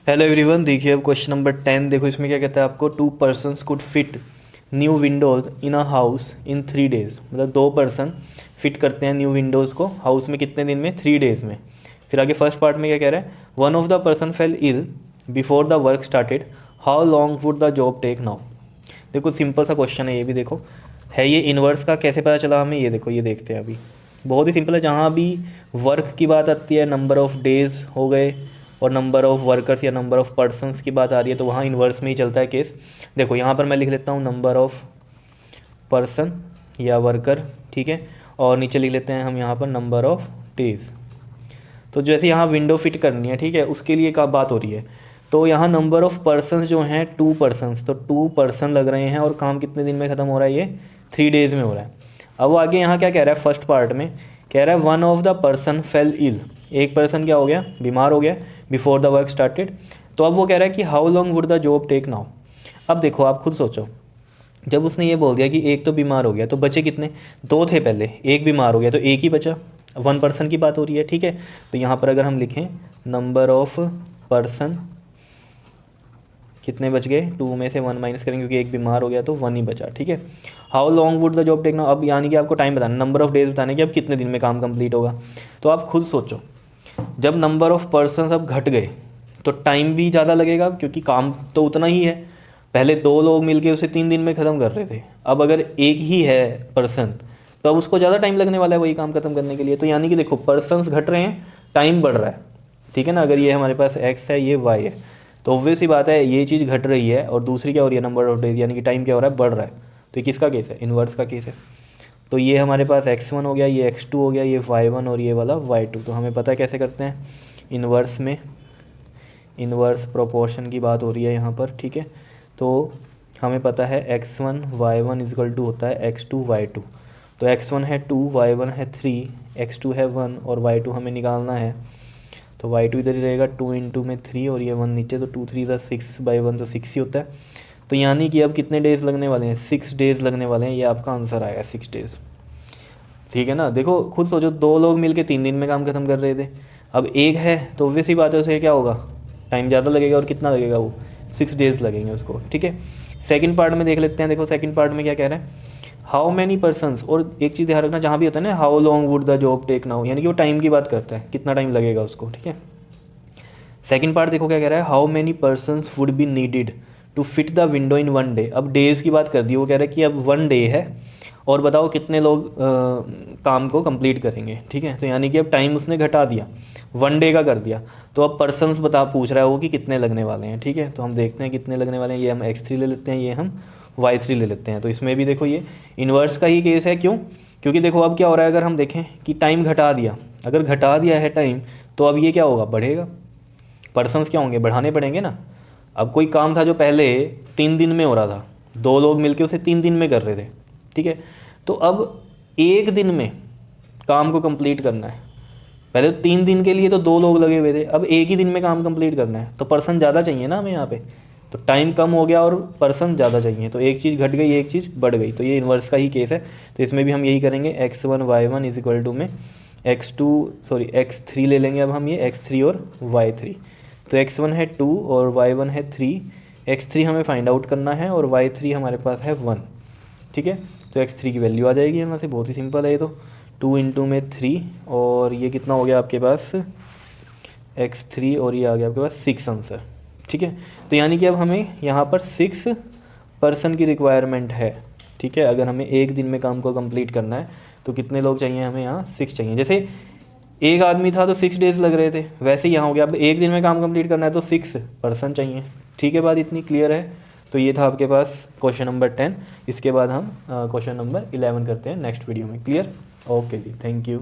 Hello everyone, देखिए अब question number 10 देखो। इसमें क्या कहता है आपको, 2 persons could fit new Windows in a house in 3 days. मतलब 2 पर्सन फिट करते हैं न्यू विंडोज़ को हाउस में कितने दिन में, 3 डेज़ में। फिर आगे फर्स्ट पार्ट में क्या कह रहा है, one of the person fell ill before the work started, how long would the job take now. देखो सिंपल सा क्वेश्चन है ये भी। देखो है ये इन्वर्स का, कैसे पता चला हमें, ये देखो ये देखते हैं अभी। बहुत ही सिंपल है, जहाँ भी वर्क की बात आती है, नंबर ऑफ़ डेज़ हो गए और नंबर ऑफ़ वर्कर्स या नंबर ऑफ़ पर्सन्स की बात आ रही है, तो वहाँ इन्वर्स में ही चलता है केस। देखो यहाँ पर मैं लिख लेता हूँ नंबर ऑफ़ पर्सन या वर्कर, ठीक है, और नीचे लिख लेते हैं हम यहाँ पर नंबर ऑफ़ डेज़। तो जैसे यहाँ विंडो फिट करनी है, ठीक है, उसके लिए का बात हो रही है। तो यहाँ नंबर ऑफ़ पर्सन्स जो हैं 2 पर्सन्स, तो 2 पर्सन लग रहे हैं और काम कितने दिन में ख़त्म हो रहा है, ये 3 डेज़ में हो रहा है। अब वो आगे यहाँ क्या कह रहा है, फर्स्ट पार्ट में कह रहा है one of the person fell ill, एक पर्सन क्या हो गया, बीमार हो गया, बिफोर द वर्क स्टार्टेड। तो अब वो कह रहा है कि how long would the job take now. अब देखो आप खुद सोचो, जब उसने ये बोल दिया कि एक तो बीमार हो गया, तो बचे कितने, 2 थे पहले, एक बीमार हो गया तो एक ही बचा, 1 पर्सन की बात हो रही है, ठीक है। तो यहाँ पर अगर हम लिखें नंबर ऑफ पर्सन कितने बच गए, 2 में से 1 माइनस करेंगे क्योंकि एक बीमार हो गया तो 1 ही बचा, ठीक है। How long would the job take now, अब यानी कि आपको टाइम बताना, नंबर ऑफ डेज बताने कि अब कितने दिन में काम कंप्लीट होगा। तो आप खुद सोचो, जब नंबर ऑफ़ पर्सन अब घट गए तो टाइम भी ज़्यादा लगेगा क्योंकि काम तो उतना ही है। पहले 2 लोग मिलके उसे 3 दिन में ख़त्म कर रहे थे, अब अगर एक ही है पर्सन तो अब उसको ज़्यादा टाइम लगने वाला है वही काम ख़त्म करने के लिए। तो यानी कि देखो पर्सन्स घट रहे हैं, टाइम बढ़ रहा है, ठीक है ना। अगर ये हमारे पास x है, ये y है, तो ऑब्वियस सी बात है ये चीज़ घट रही है और दूसरी क्या हो रही है, नंबर ऑफ डेज, यानी कि टाइम क्या हो रहा है, बढ़ रहा है। तो ये किसका केस है, इन्वर्स का केस है। तो ये हमारे पास x1 हो गया, ये x2 हो गया, ये y1 और ये वाला y2। तो हमें पता है कैसे करते हैं, इन्वर्स में इन्वर्स प्रोपोर्शन की बात हो रही है यहाँ पर, ठीक है। तो हमें पता है x1 y1 इजकल टू होता है x2 y2। तो x1 है 2, y1 है 3, x2 है 1 और y2 हमें निकालना है। तो y2 इधर ही रहेगा, 2 इंटू में 3 और ये 1 नीचे, तो 2 3 6 बाई 1 तो 6 ही होता है। तो यानी कि अब कितने डेज़ लगने वाले हैं, 6 डेज़ लगने वाले हैं। ये आपका आंसर आएगा 6 डेज़, ठीक है ना। देखो खुद सोचो, 2 लोग मिलके 3 दिन में काम खत्म कर रहे थे, अब एक है तो ऑब्वियस ही बात है उसे क्या होगा, टाइम ज़्यादा लगेगा। और कितना लगेगा, वो 6 डेज़ लगेंगे उसको, ठीक है। सेकंड पार्ट में देख लेते हैं। देखो सेकंड पार्ट में क्या कह रहा है, हाउ मैनी पर्सन्स, और एक चीज़ ध्यान रखना, जहाँ भी होता है ना how long would the job take now, यानी कि वो टाइम की बात करता है, कितना टाइम लगेगा उसको, ठीक है। सेकंड पार्ट देखो क्या कह रहा है, how many persons would be needed to fit the window in 1 day. अब डेज़ की बात कर दी, वो कह रहा है कि अब 1 डे है और बताओ कितने लोग काम को कंप्लीट करेंगे, ठीक है। तो यानी कि अब टाइम उसने घटा दिया, 1 डे का कर दिया। तो अब पर्सन्स पूछ रहा है वो कि कितने लगने वाले हैं, ठीक है। तो हम देखते हैं कितने लगने वाले हैं। ये हम x3 ले लेते हैं, ये हम y3 ले लेते हैं। तो इसमें भी देखो ये इन्वर्स का ही केस है। क्यों, क्योंकि देखो अब क्या हो रहा है, अगर हम देखें कि टाइम घटा दिया, अगर घटा दिया है टाइम, तो अब ये क्या होगा, बढ़ेगा। पर्सन्स क्या होंगे, बढ़ाने पड़ेंगे ना। अब कोई काम था जो पहले 3 दिन में हो रहा था, 2 लोग मिलके उसे 3 दिन में कर रहे थे, ठीक है। तो अब 1 दिन में काम को कंप्लीट करना है। पहले तो 3 दिन के लिए तो 2 लोग लगे हुए थे, अब एक ही दिन में काम कंप्लीट करना है, तो पर्सन ज़्यादा चाहिए ना हमें यहाँ पे। तो टाइम कम हो गया और पर्सन ज़्यादा चाहिए, तो एक चीज़ घट गई, एक चीज़ बढ़ गई। तो ये इन्वर्स का ही केस है। तो इसमें भी हम यही करेंगे, x1 y1 is equal to में x3 ले लेंगे। अब हम ये x3 और y3, तो x1 है 2 और y1 है 3, x3 हमें फाइंड आउट करना है और y3 हमारे पास है 1, ठीक है। तो x3 की वैल्यू आ जाएगी हमारे से, बहुत ही सिंपल है ये। तो 2 इंटू में 3 और ये कितना हो गया आपके पास, x3 और ये आ गया आपके पास 6 आंसर, ठीक है। तो यानी कि अब हमें यहाँ पर 6 पर्सन की रिक्वायरमेंट है, ठीक है। अगर हमें एक दिन में काम को कंप्लीट करना है तो कितने लोग चाहिए हमें, यहाँ 6 चाहिए। जैसे एक आदमी था तो 6 डेज़ लग रहे थे, वैसे ही यहाँ हो गया, अब एक दिन में काम कंप्लीट करना है तो 6 पर्सन चाहिए, ठीक है। बात इतनी क्लियर है। तो ये था आपके पास क्वेश्चन नंबर 10। इसके बाद हम क्वेश्चन नंबर 11 करते हैं नेक्स्ट वीडियो में। क्लियर, ओके जी, थैंक यू।